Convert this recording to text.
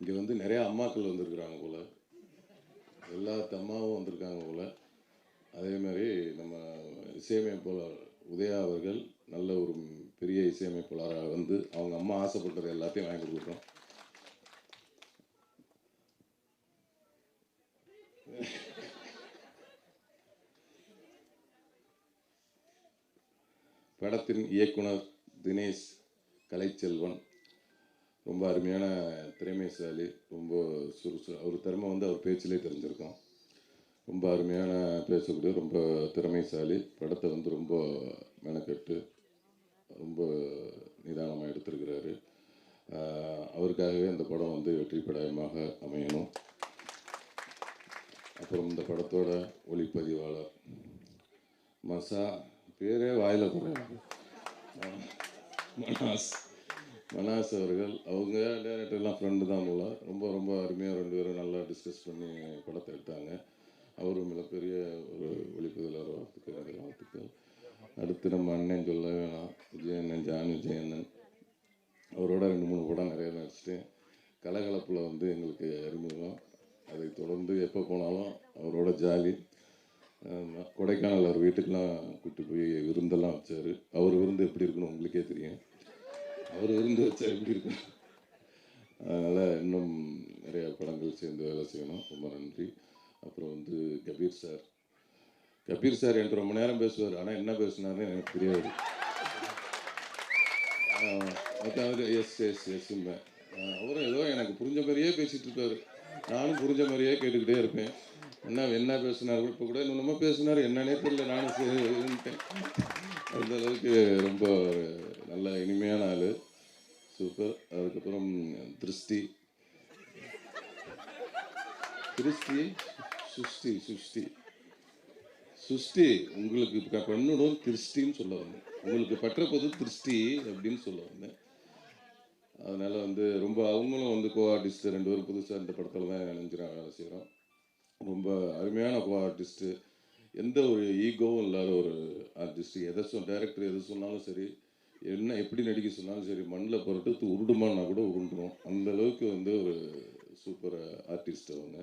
இங்கே வந்து நிறையா அம்மாக்கள் வந்திருக்கிறாங்க போல், எல்லா அம்மாவும் வந்திருக்காங்க போல். அதே மாதிரி நம்ம இசையமைப்பாளர் உதயா அவர்கள் நல்ல ஒரு பெரிய இசையமைப்பாளராக வந்து அவங்க அம்மா ஆசைப்பட்டது எல்லாத்தையும் வாங்கி கொடுக்குறோம். படத்தின் இயக்குனர் தினேஷ் கலைச்செல்வன் ரொம்ப அருமையான திறமைசாலி, ரொம்ப அவர் திறமை வந்து அவர் பேச்சிலே தெரிஞ்சிருக்கோம். ரொம்ப அருமையான பேசக்கூடிய ரொம்ப திறமைசாலி. படத்தை வந்து ரொம்ப மெனக்கெட்டு ரொம்ப நிதானமாக எடுத்திருக்கிறாரு. அவருக்காகவே அந்த படம் வந்து வெற்றி படமாக அமையணும். அப்புறம் இந்த படத்தோட ஒளிப்பதிவாளர் மசா, பேரே வாயில் போடுறாங்க, மனாஸ் அவர்கள். அவங்க டேரக்டர்லாம் ஃப்ரெண்டு தான் போல. ரொம்ப ரொம்ப அருமையாக ரெண்டு பேரும் நல்லா டிஸ்கஸ் பண்ணி படத்தை எடுத்தாங்க. அவரும் மிகப்பெரிய ஒரு ஒளிப்பதிவாளர் வாழ்த்துக்கள். அடுத்து நம்ம அண்ணன் சொல்ல வேணாம், விஜயண்ணன், ஜான் விஜயண்ணன். அவரோட 2-3 படம் நிறைய நடிச்சிட்டேன். கலகலப்பில் வந்து எங்களுக்கு அறிமுகம். அதை தொடர்ந்து எப்போ போனாலும் அவரோட ஜாலி. கொடைக்கானல் அவர் வீட்டுக்கெலாம் கூப்பிட்டு போய் விருந்தெல்லாம் வச்சார். அவர் விருந்து எப்படி இருக்குன்னு உங்களுக்கே தெரியும். அவர் விருந்து வச்சா எப்படி இருக்கும். அதனால் இன்னும் நிறைய படங்கள் சேர்ந்து வேலை செய்யணும். ரொம்ப நன்றி. அப்புறம் வந்து கபீர் சார் என்கிட்ட ரொம்ப நேரம் பேசுவார். ஆனால் என்ன பேசுனாருன்னு எனக்கு தெரியாது. அதாவது எஸ்ம்பேன். அவரும் ஏதோ எனக்கு புரிஞ்ச மாதிரியே பேசிகிட்டு இருப்பார். நானும் புரிஞ்ச மாதிரியே கேட்டுக்கிட்டே இருப்பேன். என்ன பேசினார், இப்போ கூட இன்னும் பேசினார், என்னன்னே தெரியல. நானும் சரிட்டேன். அந்த அளவுக்கு ரொம்ப நல்ல இனிமையான ஆள், சூப்பர். அதுக்கப்புறம் திருஷ்டி சுஷ்டி உங்களுக்கு பண்ணணும் திருஷ்டின்னு சொல்ல வந்தேன். உங்களுக்கு பற்றப்போது திருஷ்டி அப்படின்னு சொல்ல வந்தேன். அதனால் வந்து ரொம்ப அவங்களும் வந்து கோ ஆர்டிஸ்ட்டு 2 பேரும் புதுசாக இந்த படத்தில் தான் நினைஞ்சிறாங்க, வேலை செய்கிறோம். ரொம்ப அருமையான கோ ஆர்டிஸ்ட்டு, எந்த ஒரு ஈகோவும் இல்லாத ஒரு ஆர்டிஸ்ட்டு. டைரக்டர் எதை சொன்னாலும் சரி, என்ன எப்படி நடிக்க சொன்னாலும் சரி, மண்ணில் புரட்டு உருடுமான்னா கூட உருண்டுரும். அந்தளவுக்கு வந்து ஒரு சூப்பர் ஆர்டிஸ்ட் அவங்க.